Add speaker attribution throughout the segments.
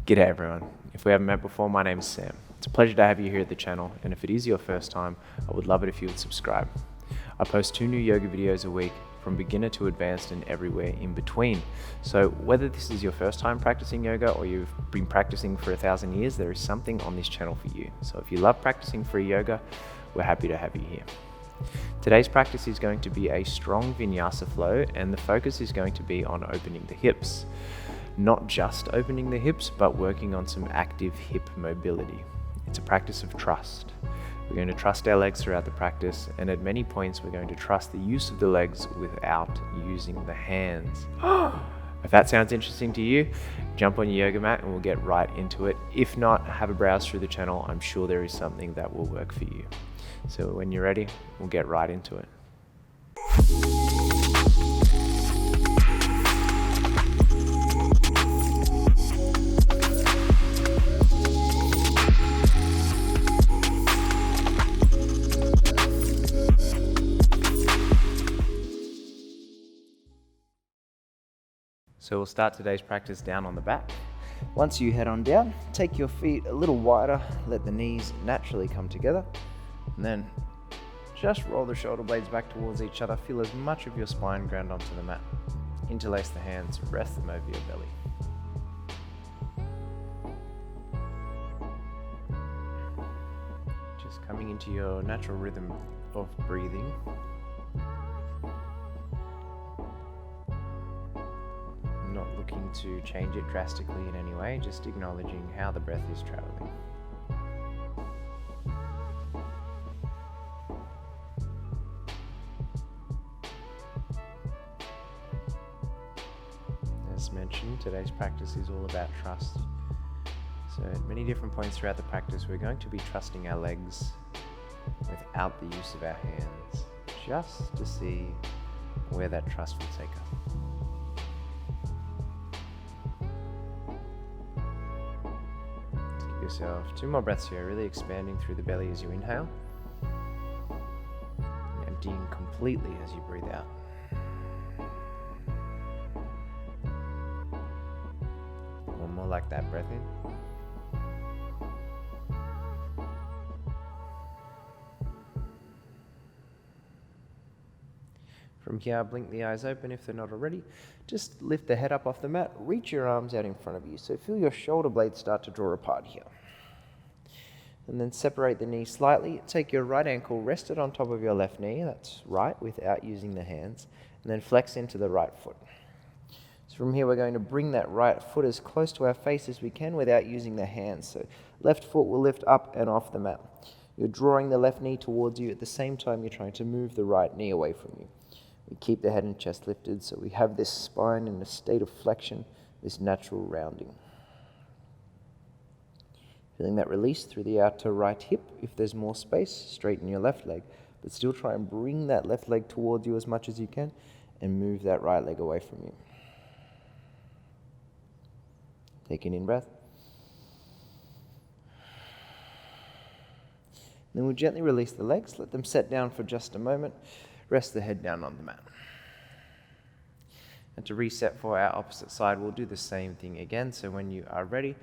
Speaker 1: G'day everyone. If we haven't met before, my name's Sam. It's a pleasure to have you here at the channel, and if it is your first time, I would love it if you would subscribe. I post 2 new yoga videos a week, from beginner to advanced and everywhere in between. So whether this is your first time practicing yoga or you've been practicing for 1,000 years, there is something on this channel for you. So if you love practicing free yoga, we're happy to have you here. Today's practice is going to be a strong Vinyasa flow, and the focus is going to be on opening the hips. Not just opening the hips, but working on some active hip mobility. It's a practice of trust. We're going to trust our legs throughout the practice, and at many points we're going to trust the use of the legs without using the hands. If that sounds interesting to you, jump on your yoga mat and we'll get right into it. If not, have a browse through the channel. I'm sure there is something that will work for you. So when you're ready, we'll get right into it. So we'll start today's practice down on the back. Once you head on down, take your feet a little wider, let the knees naturally come together, and then just roll the shoulder blades back towards each other. Feel as much of your spine ground onto the mat. Interlace the hands, rest them over your belly. Just coming into your natural rhythm of breathing. Not looking to change it drastically in any way, just acknowledging how the breath is traveling. As mentioned, today's practice is all about trust. So at many different points throughout the practice, we're going to be trusting our legs without the use of our hands, just to see where that trust will take us. Yourself 2 more breaths here, really expanding through the belly as you inhale, and emptying completely as you breathe out. One more like that, breath in. From here, blink the eyes open if they're not already. Just lift the head up off the mat, reach your arms out in front of you. So feel your shoulder blades start to draw apart here. And then separate the knees slightly. Take your right ankle, rest it on top of your left knee, that's right, without using the hands. And then flex into the right foot. So from here, we're going to bring that right foot as close to our face as we can without using the hands. So left foot will lift up and off the mat. You're drawing the left knee towards you. At the same time, you're trying to move the right knee away from you. We keep the head and chest lifted, so we have this spine in a state of flexion, this natural rounding. Feeling that release through the outer right hip. If there's more space, straighten your left leg, but still try and bring that left leg towards you as much as you can and move that right leg away from you. Take an in-breath. Then we'll gently release the legs, let them set down for just a moment. Rest the head down on the mat. And to reset for our opposite side, we'll do the same thing again. So when you are ready,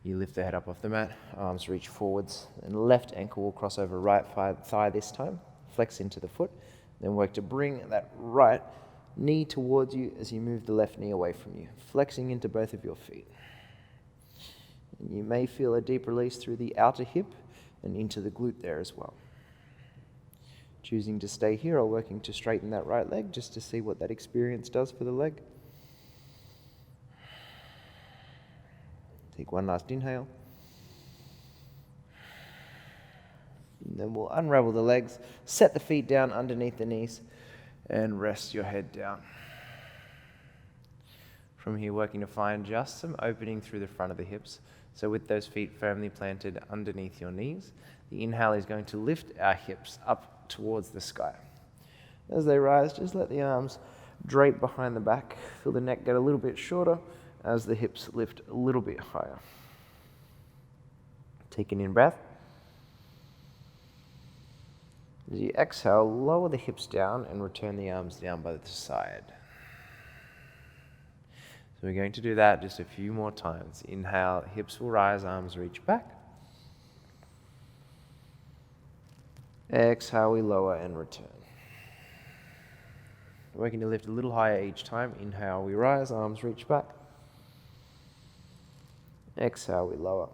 Speaker 1: you lift the head up off the mat, arms reach forwards, and left ankle will cross over right thigh this time. Flex into the foot, then work to bring that right knee towards you as you move the left knee away from you, flexing into both of your feet. And you may feel a deep release through the outer hip and into the glute there as well. Choosing to stay here or working to straighten that right leg just to see what that experience does for the leg. Take one last inhale. And then we'll unravel the legs, set the feet down underneath the knees, and rest your head down. From here, working to find just some opening through the front of the hips. So with those feet firmly planted underneath your knees, the inhale is going to lift our hips up towards the sky. As they rise, just let the arms drape behind the back. Feel the neck get a little bit shorter as the hips lift a little bit higher. Take an in-breath. As you exhale, lower the hips down and return the arms down by the side. So we're going to do that just a few more times. Inhale, hips will rise, arms reach back. Exhale, we lower and return. Working to lift a little higher each time. Inhale, we rise, arms reach back. Exhale, we lower.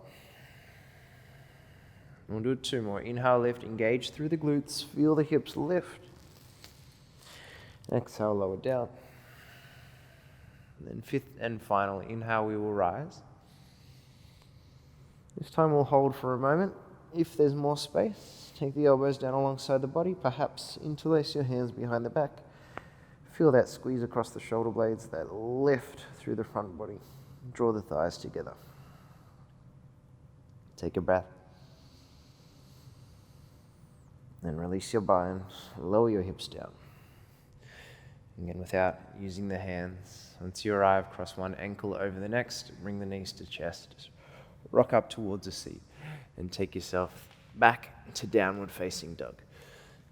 Speaker 1: We'll do 2 more. Inhale, lift, engage through the glutes, feel the hips lift. Exhale, lower down. And then 5th and final, inhale, we will rise. This time we'll hold for a moment. If there's more space, take the elbows down alongside the body, perhaps interlace your hands behind the back. Feel that squeeze across the shoulder blades, that lift through the front body. Draw the thighs together. Take a breath. Then release your bones, lower your hips down. Again, without using the hands. Once you arrive, cross one ankle over the next, bring the knees to chest. Just rock up towards a seat and take yourself back to downward facing dog.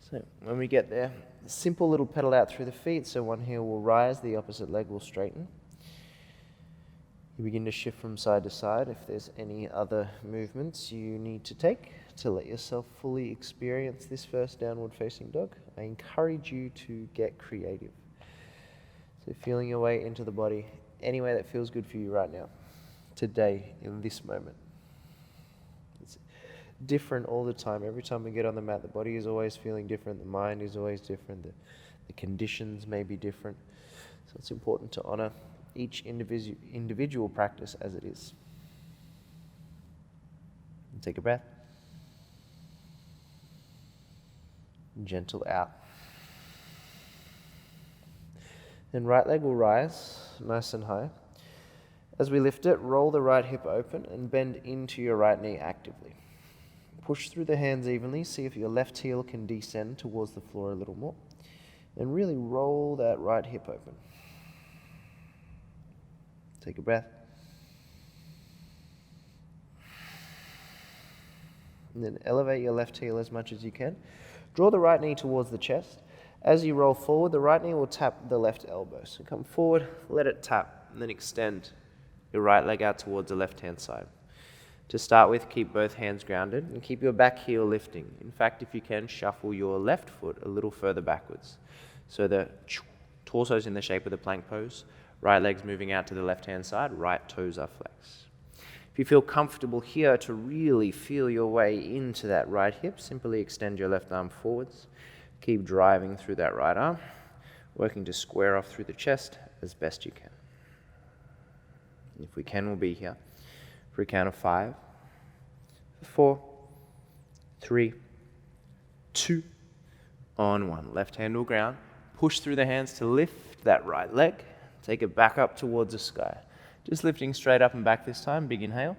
Speaker 1: So when we get there, a simple little pedal out through the feet. So one heel will rise, the opposite leg will straighten. You begin to shift from side to side. If there's any other movements you need to take to let yourself fully experience this first downward facing dog, I encourage you to get creative. So feeling your way into the body any way that feels good for you right now, today, in this moment. It's different all the time. Every time we get on the mat, the body is always feeling different, the mind is always different, the conditions may be different. So it's important to honor each individual practice as it is. And take a breath. Gentle out. Then right leg will rise, nice and high. As we lift it, roll the right hip open and bend into your right knee actively. Push through the hands evenly, see if your left heel can descend towards the floor a little more. And really roll that right hip open. Take a breath. And then elevate your left heel as much as you can. Draw the right knee towards the chest. As you roll forward, the right knee will tap the left elbow. So come forward, let it tap, and then extend your right leg out towards the left-hand side. To start with, keep both hands grounded and keep your back heel lifting. In fact, if you can, shuffle your left foot a little further backwards. So the torso's in the shape of the plank pose. Right leg's moving out to the left-hand side, right toes are flexed. If you feel comfortable here to really feel your way into that right hip, simply extend your left arm forwards. Keep driving through that right arm, working to square off through the chest as best you can. If we can, we'll be here for a count of 5, 4, 3, 2, on 1. Left hand will ground. Push through the hands to lift that right leg. Take it back up towards the sky. Just lifting straight up and back this time. Big inhale.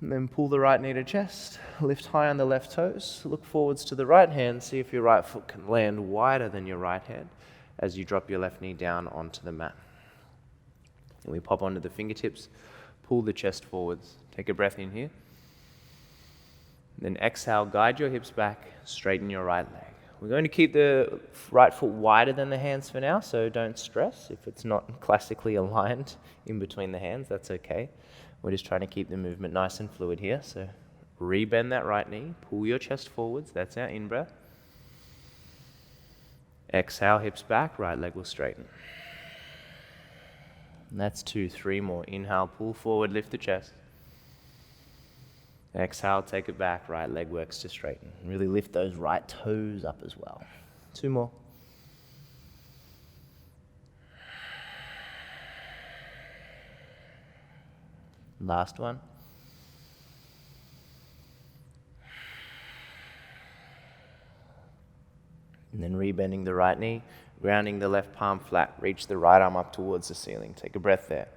Speaker 1: And then pull the right knee to chest. Lift high on the left toes. Look forwards to the right hand. See if your right foot can land wider than your right hand as you drop your left knee down onto the mat. And we pop onto the fingertips. Pull the chest forwards. Take a breath in here. Then exhale, guide your hips back. Straighten your right leg. We're going to keep the right foot wider than the hands for now, so don't stress if it's not classically aligned in between the hands. That's okay. We're just trying to keep the movement nice and fluid here. So rebend that right knee, pull your chest forwards. That's our in-breath. Exhale, hips back, right leg will straighten. And that's 2, 3 more. Inhale, pull forward, lift the chest. Exhale, take it back, right leg works to straighten. Really lift those right toes up as well. 2 more. Last one. And then rebending the right knee, grounding the left palm flat, reach the right arm up towards the ceiling. Take a breath there.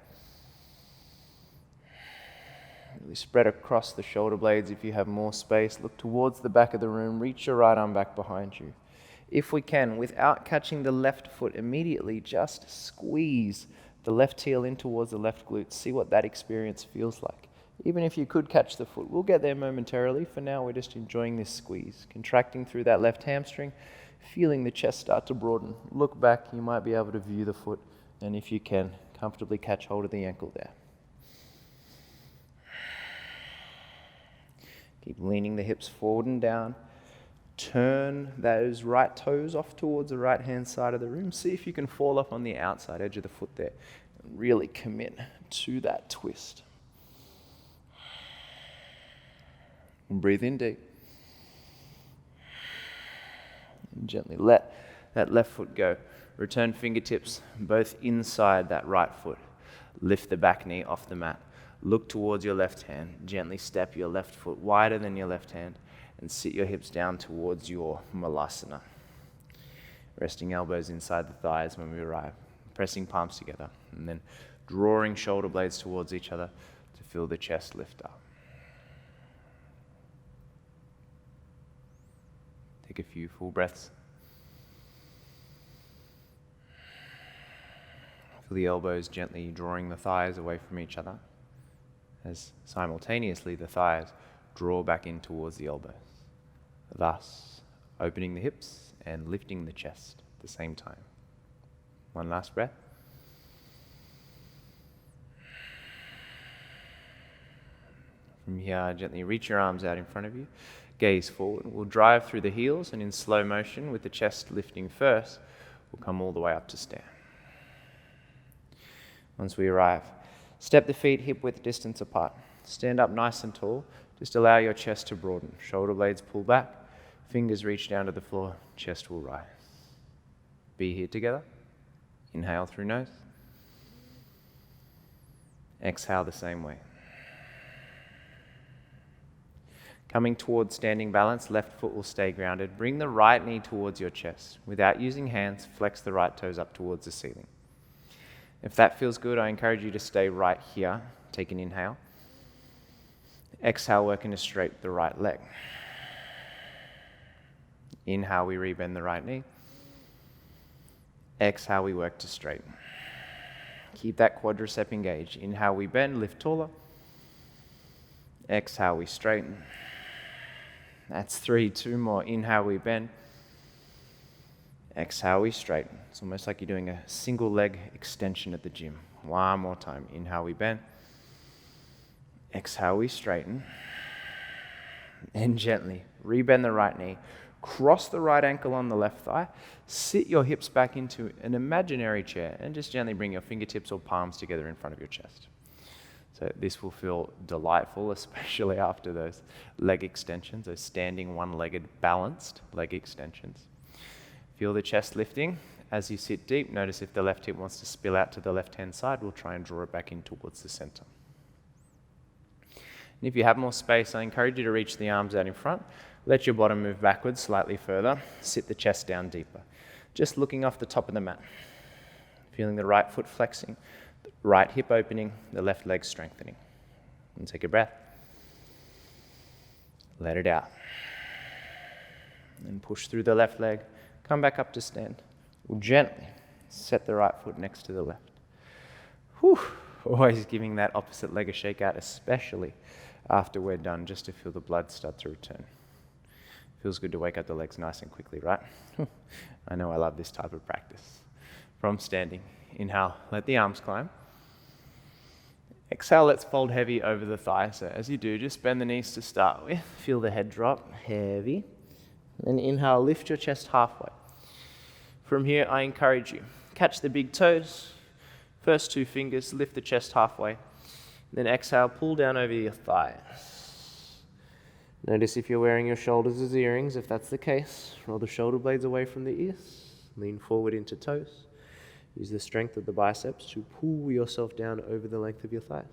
Speaker 1: Really spread across the shoulder blades if you have more space. Look towards the back of the room. Reach your right arm back behind you. If we can, without catching the left foot immediately, just squeeze the left heel in towards the left glute. See what that experience feels like. Even if you could catch the foot, we'll get there momentarily. For now, we're just enjoying this squeeze. Contracting through that left hamstring, feeling the chest start to broaden. Look back, you might be able to view the foot And if you can, comfortably catch hold of the ankle there. Keep leaning the hips forward and down. Turn those right toes off towards the right-hand side of the room. See if you can fall off on the outside edge of the foot there. And really commit to that twist. And breathe in deep. And gently let that left foot go. Return fingertips both inside that right foot. Lift the back knee off the mat. Look towards your left hand. Gently step your left foot wider than your left hand and sit your hips down towards your malasana. Resting elbows inside the thighs when we arrive. Pressing palms together and then drawing shoulder blades towards each other to feel the chest lift up. Take a few full breaths. Feel the elbows gently drawing the thighs away from each other as simultaneously the thighs draw back in towards the elbows, thus opening the hips and lifting the chest at the same time. One last breath. From here, gently reach your arms out in front of you, gaze forward. We'll drive through the heels and in slow motion with the chest lifting first, we'll come all the way up to stand. Once we arrive, step the feet hip width distance apart. Stand up nice and tall. Just allow your chest to broaden. Shoulder blades pull back. Fingers reach down to the floor. Chest will rise. Be here together. Inhale through nose. Exhale the same way. Coming towards standing balance, left foot will stay grounded. Bring the right knee towards your chest. Without using hands, flex the right toes up towards the ceiling. If that feels good, I encourage you to stay right here. Take an inhale. Exhale, working to straighten the right leg. Inhale, we rebend the right knee. Exhale, we work to straighten. Keep that quadricep engaged. Inhale, we bend, lift taller. Exhale, we straighten. That's 3, 2 more. Inhale, we bend. Exhale, we straighten. It's almost like you're doing a single leg extension at the gym. One more time. Inhale, we bend. Exhale, we straighten. And gently rebend the right knee. Cross the right ankle on the left thigh. Sit your hips back into an imaginary chair and just gently bring your fingertips or palms together in front of your chest. So this will feel delightful, especially after those leg extensions, those standing one-legged balanced leg extensions. Feel the chest lifting. As you sit deep, notice if the left hip wants to spill out to the left-hand side, we'll try and draw it back in towards the center. And if you have more space, I encourage you to reach the arms out in front. Let your bottom move backwards slightly further. Sit the chest down deeper. Just looking off the top of the mat. Feeling the right foot flexing, the right hip opening, the left leg strengthening. And take a breath. Let it out. And push through the left leg. Come back up to stand. We'll gently set the right foot next to the left. Whew. Always giving that opposite leg a shake out, especially after we're done, just to feel the blood start to return. Feels good to wake up the legs nice and quickly, right? I know I love this type of practice. From standing, inhale, let the arms climb. Exhale, let's fold heavy over the thigh. So as you do, just bend the knees to start with. Feel the head drop, heavy. Then inhale, lift your chest halfway. From here, I encourage you, catch the big toes. First 2 fingers, lift the chest halfway. Then exhale, pull down over your thighs. Notice if you're wearing your shoulders as earrings. If that's the case, roll the shoulder blades away from the ears. Lean forward into toes. Use the strength of the biceps to pull yourself down over the length of your thighs.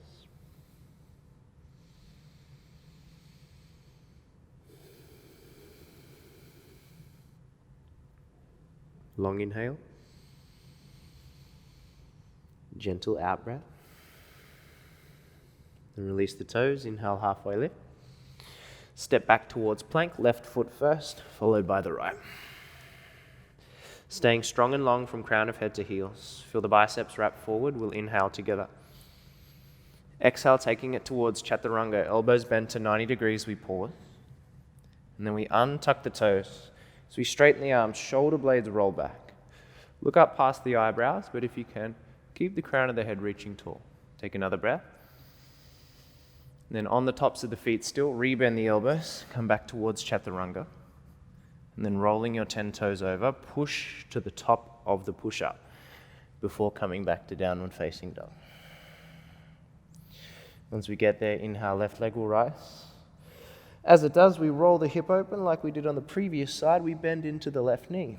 Speaker 1: Long inhale. Gentle out breath. Then release the toes. Inhale, halfway lift. Step back towards plank. Left foot first, followed by the right. Staying strong and long from crown of head to heels. Feel the biceps wrap forward. We'll inhale together. Exhale, taking it towards chaturanga. Elbows bent to 90 degrees. We pause. And then we untuck the toes. As we straighten the arms, shoulder blades roll back. Look up past the eyebrows, but if you can, Keep the crown of the head reaching tall. Take another breath. And then on the tops of the feet still, rebend the elbows, come back towards chaturanga. And then rolling your 10 toes over, push to the top of the push-up before coming back to downward facing dog. Once we get there, inhale, left leg will rise. As it does, we roll the hip open like we did on the previous side. We bend into the left knee.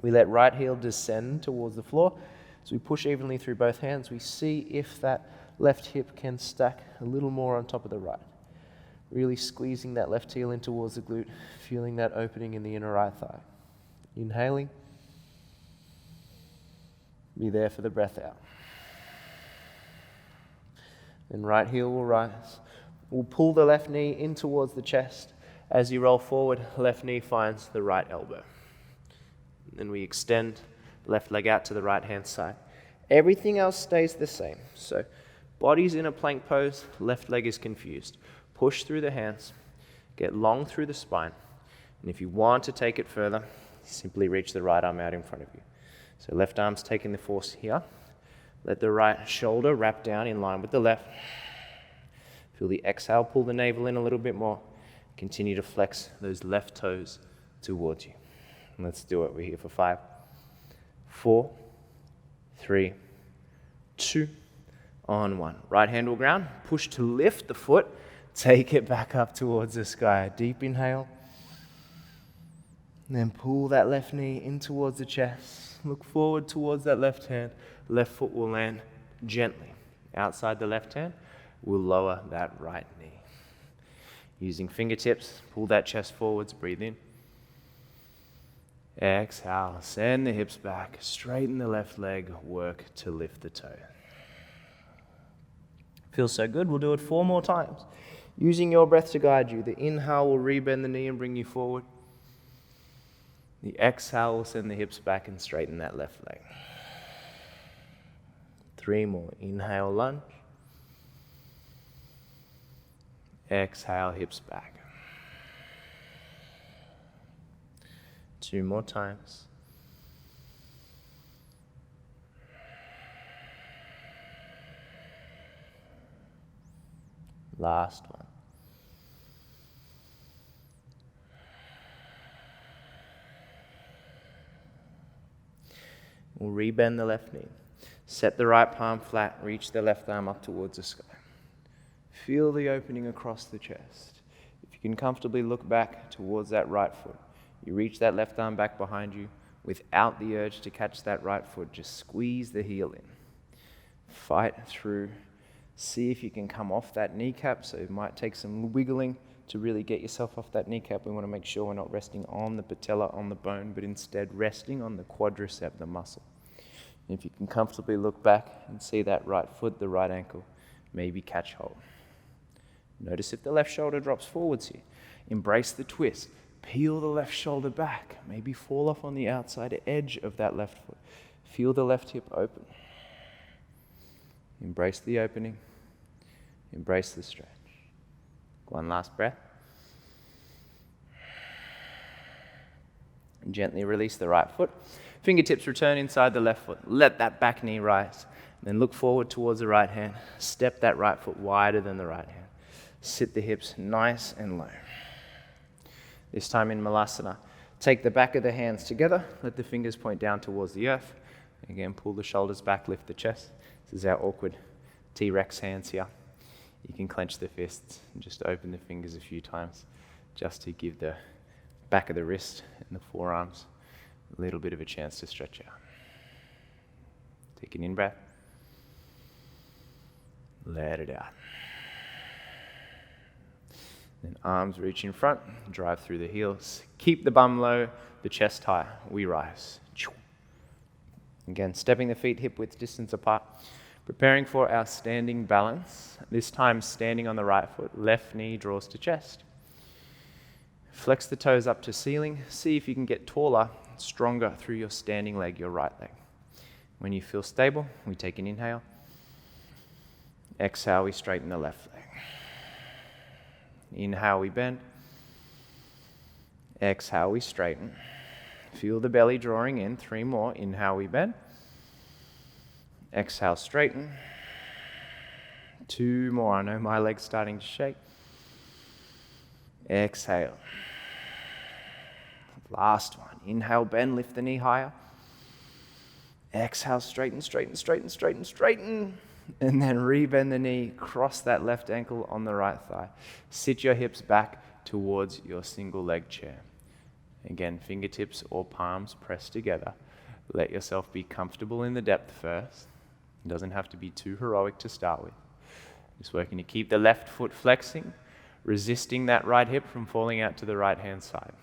Speaker 1: We let right heel descend towards the floor. So we push evenly through both hands. We see if that left hip can stack a little more on top of the right. Really squeezing that left heel in towards the glute, feeling that opening in the inner right thigh. Inhaling. Be there for the breath out. Then right heel will rise. We'll pull the left knee in towards the chest. As you roll forward, left knee finds the right elbow. Then we extend left leg out to the right hand side. Everything else stays the same. So body's in a plank pose, left leg is confused. Push through the hands, get long through the spine. And if you want to take it further, simply reach the right arm out in front of you. So left arm's taking the force here. Let the right shoulder wrap down in line with the left. Feel the exhale, pull the navel in a little bit more. Continue to flex those left toes towards you. And let's do it. We're here for 5, 4, 3, 2, on 1. Right hand will ground. Push to lift the foot. Take it back up towards the sky. Deep inhale. And then pull that left knee in towards the chest. Look forward towards that left hand. Left foot will land gently. Outside the left hand, we'll lower that right knee. Using fingertips, pull that chest forwards. Breathe in. Exhale. Send the hips back. Straighten the left leg. Work to lift the toe. Feels so good. We'll do it 4 more times. Using your breath to guide you. The inhale will rebend the knee and bring you forward. The exhale will send the hips back and straighten that left leg. 3 more. Inhale, lunge. Exhale, hips back. 2 more times. Last one. We'll rebend the left knee. Set the right palm flat, reach the left arm up towards the sky. Feel the opening across the chest. If you can comfortably look back towards that right foot, you reach that left arm back behind you without the urge to catch that right foot. Just squeeze the heel in. Fight through. See if you can come off that kneecap. So it might take some wiggling to really get yourself off that kneecap. We want to make sure we're not resting on the patella, on the bone, but instead resting on the quadricep, the muscle. And if you can comfortably look back and see that right foot, the right ankle, maybe catch hold. Notice if the left shoulder drops forwards here. Embrace the twist. Peel the left shoulder back. Maybe fall off on the outside edge of that left foot. Feel the left hip open. Embrace the opening. Embrace the stretch. One last breath. And gently release the right foot. Fingertips return inside the left foot. Let that back knee rise. Then look forward towards the right hand. Step that right foot wider than the right hand. Sit the hips nice and low. This time in Malasana, take the back of the hands together. Let the fingers point down towards the earth. Again, pull the shoulders back, lift the chest. This is our awkward T-Rex hands here. You can clench the fists and just open the fingers a few times just to give the back of the wrist and the forearms a little bit of a chance to stretch out. Take an in-breath. Let it out. Then arms reach in front, drive through the heels. Keep the bum low, the chest high. We rise. Again, stepping the feet hip-width distance apart. Preparing for our standing balance. This time standing on the right foot, left knee draws to chest. Flex the toes up to ceiling. See if you can get taller, stronger through your standing leg, your right leg. When you feel stable, we take an inhale. Exhale, we straighten the left leg. Inhale, we bend. Exhale, we straighten. Feel the belly drawing in. 3 more. Inhale, we bend. Exhale, straighten. 2 more. I know my leg's starting to shake. Exhale. Last one. Inhale, bend, lift the knee higher. Exhale, straighten, straighten, straighten, straighten, straighten. And then rebend the knee, cross that left ankle on the right thigh. Sit your hips back towards your single leg chair. Again, fingertips or palms pressed together. Let yourself be comfortable in the depth first. It doesn't have to be too heroic to start with. Just working to keep the left foot flexing, resisting that right hip from falling out to the right hand side.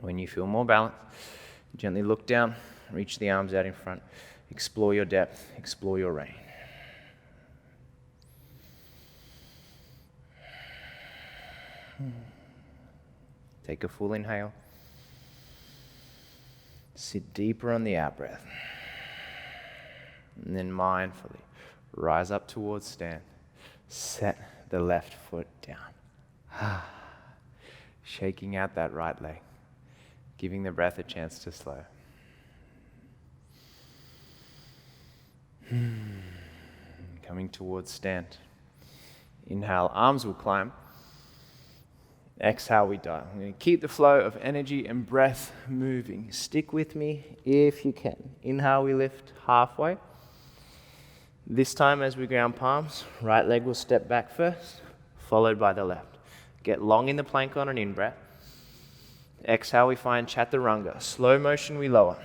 Speaker 1: When you feel more balanced, gently look down, reach the arms out in front. Explore your depth, explore your range. Take a full inhale. Sit deeper on the out breath. And then mindfully rise up towards stand. Set the left foot down. Shaking out that right leg. Giving the breath a chance to slow. Coming towards stand. Inhale, arms will climb. Exhale, we dive. I'm going to keep the flow of energy and breath moving. Stick with me if you can. Inhale, we lift halfway. This time as we ground palms, right leg will step back first, followed by the left. Get long in the plank on an in-breath. Exhale, we find chaturanga. Slow motion, we lower.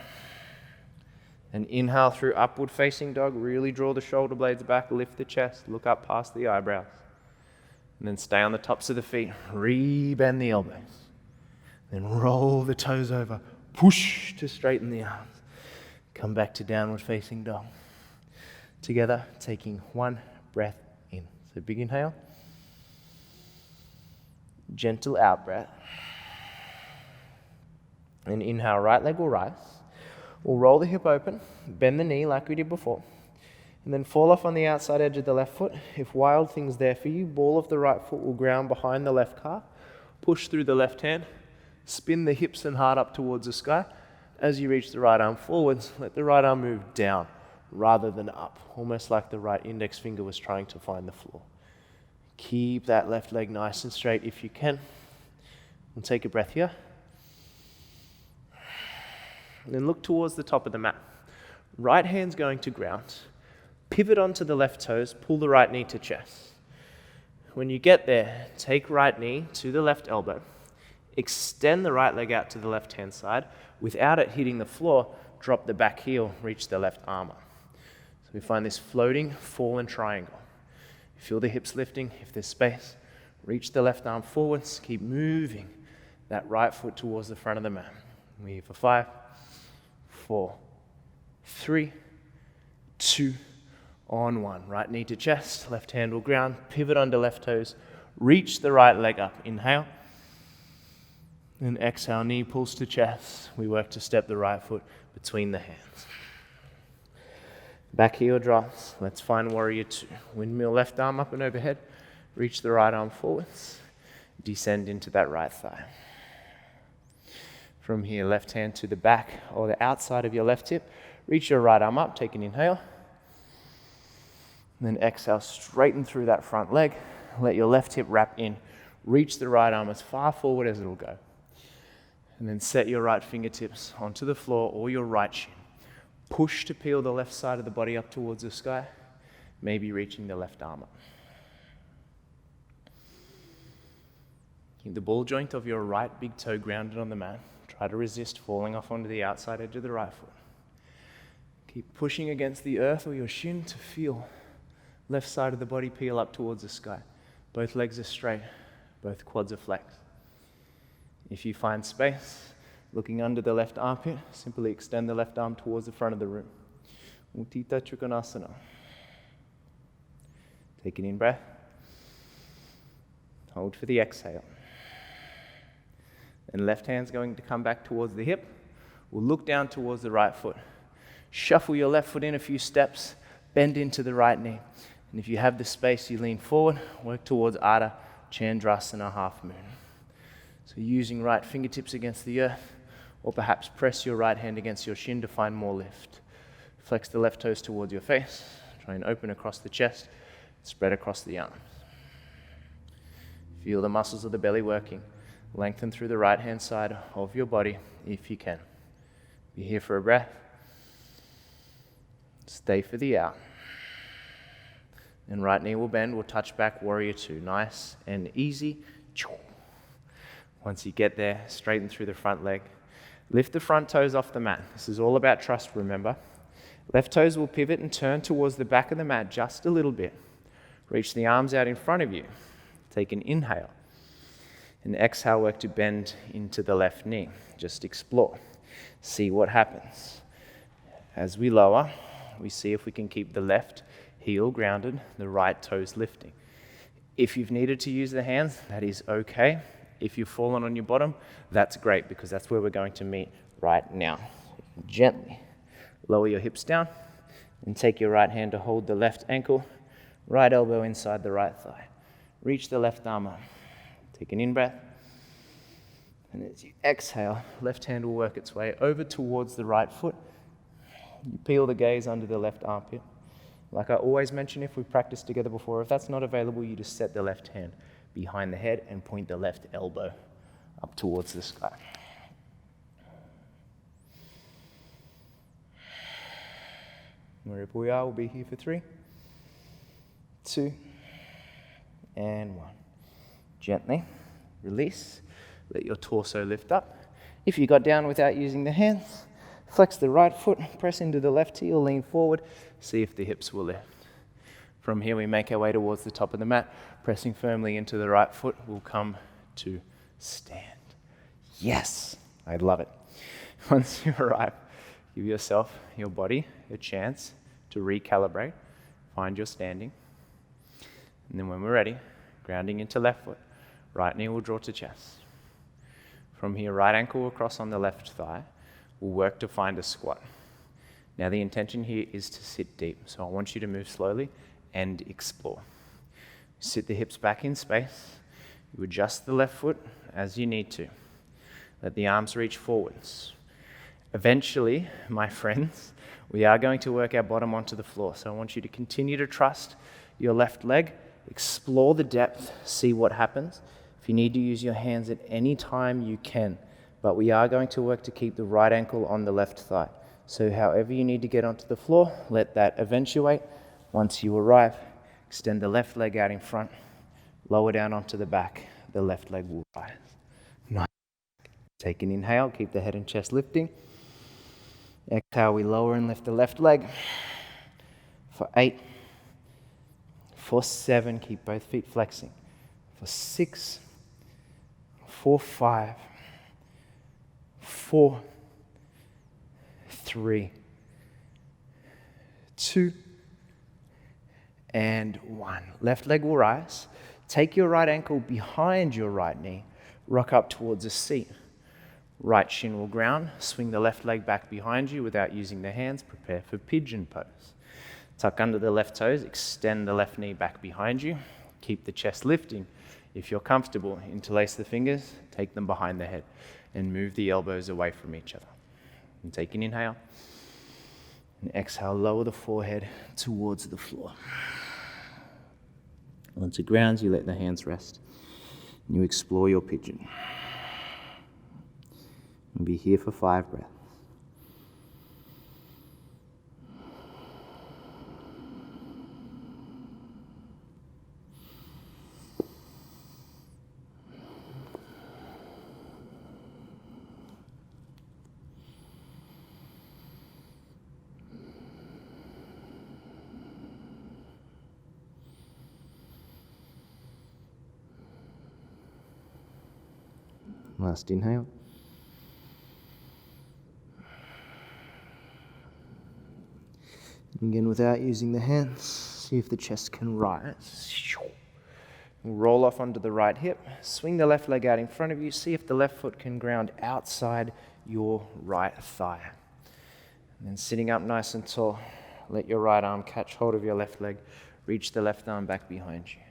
Speaker 1: And inhale through upward facing dog. Really draw the shoulder blades back, lift the chest, look up past the eyebrows. And then stay on the tops of the feet. Re-bend the elbows. Then roll the toes over. Push to straighten the arms. Come back to downward facing dog. Together, taking one breath in. So big inhale. Gentle out breath. And inhale, right leg will rise. We'll roll the hip open, bend the knee like we did before, and then fall off on the outside edge of the left foot. If wild thing's there for you, ball of the right foot will ground behind the left calf, push through the left hand, spin the hips and heart up towards the sky. As you reach the right arm forwards, let the right arm move down rather than up, almost like the right index finger was trying to find the floor. Keep that left leg nice and straight if you can. And take a breath here. And then look towards the top of the mat. Right hand's going to ground. Pivot onto the left toes, pull the right knee to chest. When you get there, take right knee to the left elbow. Extend the right leg out to the left hand side. Without it hitting the floor, drop the back heel, reach the left arm up. So we find this floating fallen triangle. Feel the hips lifting. If there's space, reach the left arm forwards. Keep moving that right foot towards the front of the mat. We're here for 5, 4, 3, 2, on 1. Right knee to chest, left hand will ground, pivot onto left toes, reach the right leg up. Inhale. And exhale, knee pulls to chest. We work to step the right foot between the hands. Back heel drops. Let's find warrior 2. Windmill left arm up and overhead. Reach the right arm forwards. Descend into that right thigh. From here, left hand to the back or the outside of your left hip. Reach your right arm up, take an inhale. And then exhale, straighten through that front leg. Let your left hip wrap in. Reach the right arm as far forward as it'll go. And then set your right fingertips onto the floor or your right shin. Push to peel the left side of the body up towards the sky, maybe reaching the left arm up. Keep the ball joint of your right big toe grounded on the mat. Try to resist falling off onto the outside edge of the right foot. Keep pushing against the earth or your shin to feel left side of the body peel up towards the sky. Both legs are straight, both quads are flexed. If you find space, looking under the left armpit, simply extend the left arm towards the front of the room. Uttita Trikonasana. Take an in breath. Hold for the exhale. And left hand's going to come back towards the hip. We'll look down towards the right foot. Shuffle your left foot in a few steps. Bend into the right knee. And if you have the space, you lean forward. Work towards Ardha Chandrasana, half moon. So using right fingertips against the earth, or perhaps press your right hand against your shin to find more lift. Flex the left toes towards your face. Try and open across the chest, spread across the arms. Feel the muscles of the belly working. Lengthen through the right-hand side of your body if you can. Be here for a breath. Stay for the out. And right knee will bend. We'll touch back, warrior two. Nice and easy. Once you get there, straighten through the front leg. Lift the front toes off the mat. This is all about trust, remember. Left toes will pivot and turn towards the back of the mat just a little bit. Reach the arms out in front of you. Take an inhale. And exhale, work to bend into the left knee. Just explore. See what happens. As we lower, we see if we can keep the left heel grounded, the right toes lifting. If you've needed to use the hands, that is okay. If you've fallen on your bottom, that's great because that's where we're going to meet right now. Gently lower your hips down and take your right hand to hold the left ankle, right elbow inside the right thigh. Reach the left arm up. Take an in-breath. And as you exhale, left hand will work its way over towards the right foot. You peel the gaze under the left armpit. Like I always mention, if we've practiced together before, if that's not available, you just set the left hand behind the head and point the left elbow up towards the sky. Wherever we are, we'll be here for 3, 2, and 1. Gently release. Let your torso lift up. If you got down without using the hands, flex the right foot, press into the left heel, lean forward, see if the hips will lift. From here, we make our way towards the top of the mat, pressing firmly into the right foot. We'll come to stand. Yes, I love it. Once you arrive, give yourself, your body, a chance to recalibrate, find your standing. And then when we're ready, grounding into left foot, right knee will draw to chest. From here, right ankle across on the left thigh. We'll work to find a squat. Now the intention here is to sit deep, so I want you to move slowly and explore. Sit the hips back in space. You adjust the left foot as you need to. Let the arms reach forwards. Eventually, my friends, we are going to work our bottom onto the floor, so I want you to continue to trust your left leg, explore the depth, see what happens. If you need to use your hands at any time, you can. But we are going to work to keep the right ankle on the left thigh. So however you need to get onto the floor, let that eventuate. Once you arrive, extend the left leg out in front, lower down onto the back. The left leg will rise. Nice. Take an inhale, keep the head and chest lifting. Exhale, we lower and lift the left leg. For 8, for 7, keep both feet flexing. For 6, for 5, 4, 3, 2, and 1. Left leg will rise. Take your right ankle behind your right knee. Rock up towards a seat. Right shin will ground. Swing the left leg back behind you without using the hands. Prepare for pigeon pose. Tuck under the left toes. Extend the left knee back behind you. Keep the chest lifting. If you're comfortable, interlace the fingers. Take them behind the head. And move the elbows away from each other. And take an inhale. And exhale, lower the forehead towards the floor. Once it grounds, you let the hands rest. And you explore your pigeon. And be here for 5 breaths. Last inhale. Again, without using the hands, see if the chest can rise. Roll off onto the right hip. Swing the left leg out in front of you. See if the left foot can ground outside your right thigh. And then sitting up nice and tall, let your right arm catch hold of your left leg. Reach the left arm back behind you.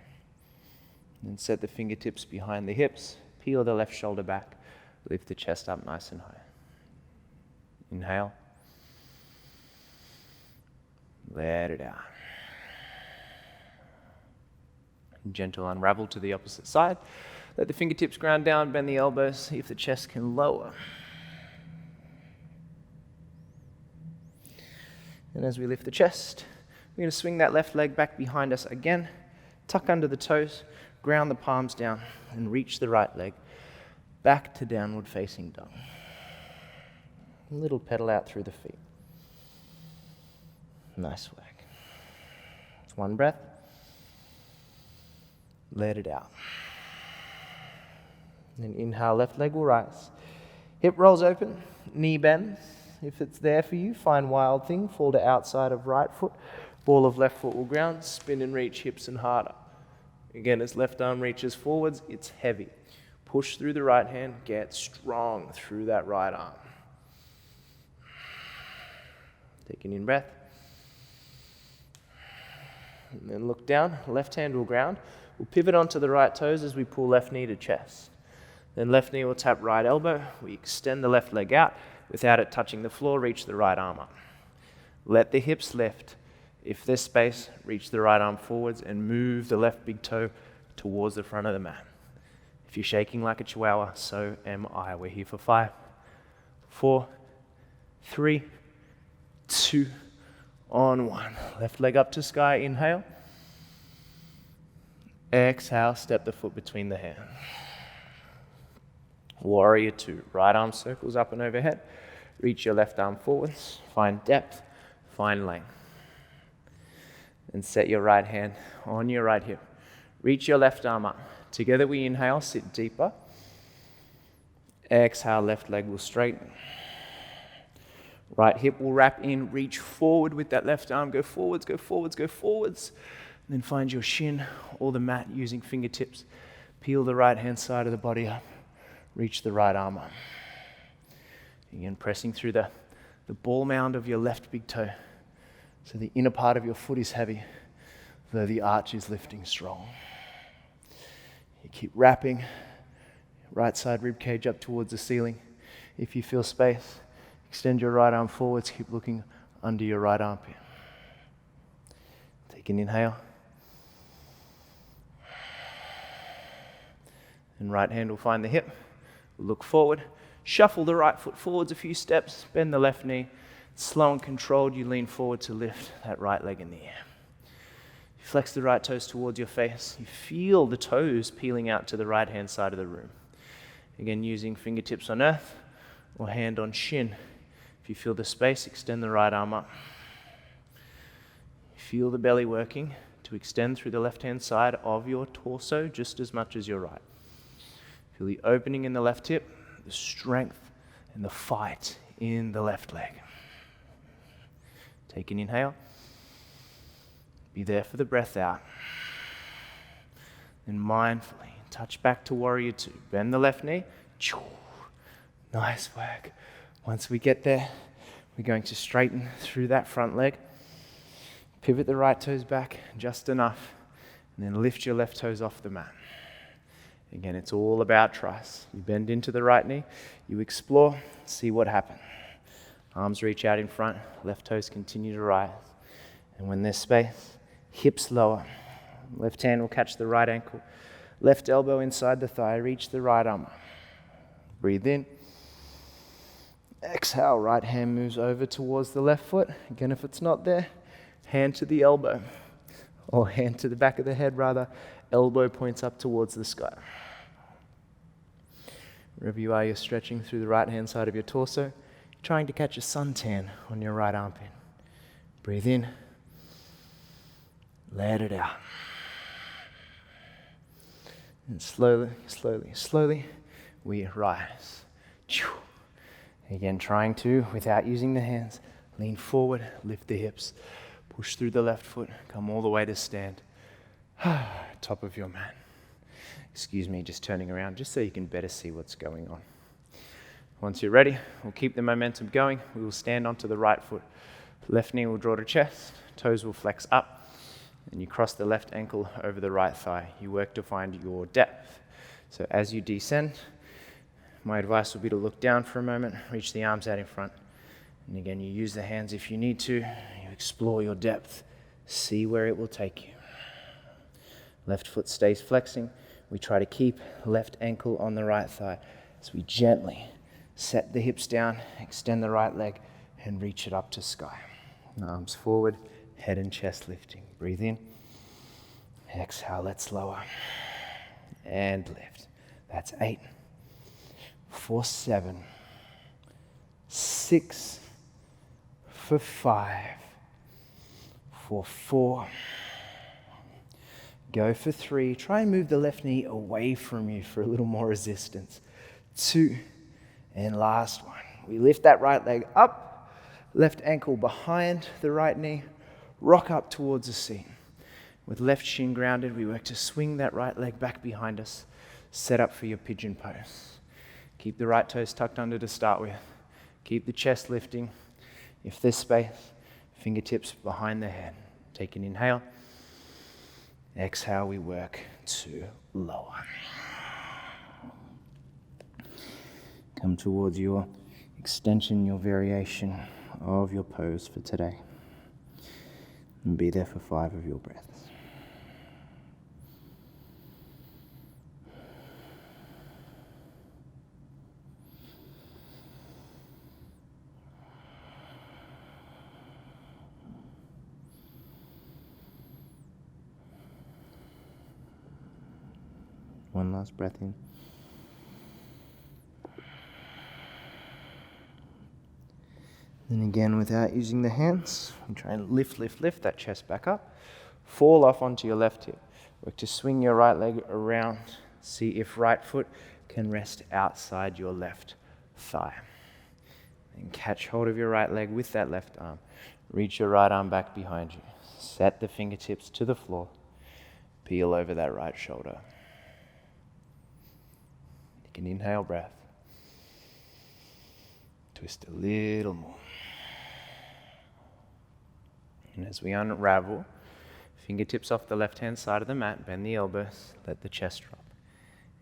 Speaker 1: And then set the fingertips behind the hips. Peel the left shoulder back. Lift the chest up nice and high. Inhale. Let it out. Gentle unravel to the opposite side. Let the fingertips ground down, bend the elbows, see if the chest can lower. And as we lift the chest, we're going to swing that left leg back behind us again, tuck under the toes, ground the palms down, and reach the right leg back to downward facing dog. A little pedal out through the feet. Nice work. One breath. Let it out. Then inhale, left leg will rise. Hip rolls open, knee bends. If it's there for you, find wild thing, fall to outside of right foot. Ball of left foot will ground, spin and reach hips and heart up. Again, as left arm reaches forwards, it's heavy. Push through the right hand, get strong through that right arm. Take an in breath. And then look down, left hand will ground. We'll pivot onto the right toes as we pull left knee to chest. Then left knee will tap right elbow. We extend the left leg out. Without it touching the floor, reach the right arm up. Let the hips lift. If there's space, reach the right arm forwards and move the left big toe towards the front of the mat. If you're shaking like a chihuahua, so am I. We're here for 5, 4, 3, 2, on 1. Left leg up to sky, inhale. Exhale, step the foot between the hands. Warrior 2, right arm circles up and overhead. Reach your left arm forwards, find depth, find length. And set your right hand on your right hip. Reach your left arm up. Together we inhale, sit deeper. Exhale, left leg will straighten. Right hip will wrap in, reach forward with that left arm. Go forwards, go forwards, go forwards. And then find your shin or the mat using fingertips. Peel the right hand side of the body up. Reach the right arm up. Again, pressing through the ball mound of your left big toe. So the inner part of your foot is heavy, though the arch is lifting strong. You keep wrapping, right side rib cage up towards the ceiling. If you feel space, extend your right arm forwards, keep looking under your right armpit. Take an inhale. And right hand will find the hip. Look forward, shuffle the right foot forwards a few steps, bend the left knee. Slow and controlled, you lean forward to lift that right leg in the air. You flex the right toes towards your face. You feel the toes peeling out to the right hand side of the room. Again, using fingertips on earth or hand on shin. If you feel the space, extend the right arm up. Feel the belly working to extend through the left hand side of your torso just as much as your right. Feel the opening in the left hip, the strength and the fight in the left leg. Take an inhale. Be there for the breath out. Then mindfully touch back to warrior 2. Bend the left knee. Nice work. Once we get there, we're going to straighten through that front leg. Pivot the right toes back just enough. And then lift your left toes off the mat. Again, it's all about trust. You bend into the right knee, you explore, see what happens. Arms reach out in front, left toes continue to rise. And when there's space, hips lower. Left hand will catch the right ankle. Left elbow inside the thigh, reach the right arm. Breathe in. Exhale, right hand moves over towards the left foot. Again, if it's not there, hand to the elbow. Or hand to the back of the head rather. Elbow points up towards the sky. Wherever you are, you're stretching through the right-hand side of your torso, trying to catch a suntan on your right armpit. Breathe in. Let it out. And slowly, slowly, slowly, we rise. Again, trying to, without using the hands, lean forward, lift the hips, push through the left foot, come all the way to stand. Top of your mat. Excuse me, just turning around just so you can better see what's going on. Once you're ready, we'll keep the momentum going. We will stand onto the right foot. Left knee will draw to chest, toes will flex up, and you cross the left ankle over the right thigh. You work to find your depth. So as you descend, my advice will be to look down for a moment, reach the arms out in front, And again, you use the hands if you need to. You explore your depth. See where it will take you. Left foot stays flexing. We try to keep left ankle on the right thigh as we gently set the hips down, extend the right leg, and reach it up to sky. Arms forward, head and chest lifting. Breathe in. Exhale, let's lower. And lift. That's 8, 4, 7, 6, for 5, for 4, go for 3. Try and move the left knee away from you for a little more resistance. 2, and last one. We lift that right leg up, left ankle behind the right knee, rock up towards the seat. With left shin grounded, we work to swing that right leg back behind us, set up for your pigeon pose. Keep the right toes tucked under to start with. Keep the chest lifting. If there's space, fingertips behind the head. Take an inhale. Exhale, we work to lower. Come towards your extension, your variation of your pose for today. And be there for 5 of your breaths. One last breath in. Then again, without using the hands, we try and lift that chest back up. Fall off onto your left hip. Work to swing your right leg around. See if right foot can rest outside your left thigh. And catch hold of your right leg with that left arm. Reach your right arm back behind you. Set the fingertips to the floor. Peel over that right shoulder. Take an inhale breath. Twist a little more. And as we unravel, fingertips off the left-hand side of the mat, bend the elbows, let the chest drop.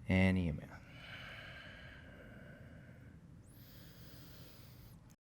Speaker 1: And ear mouth.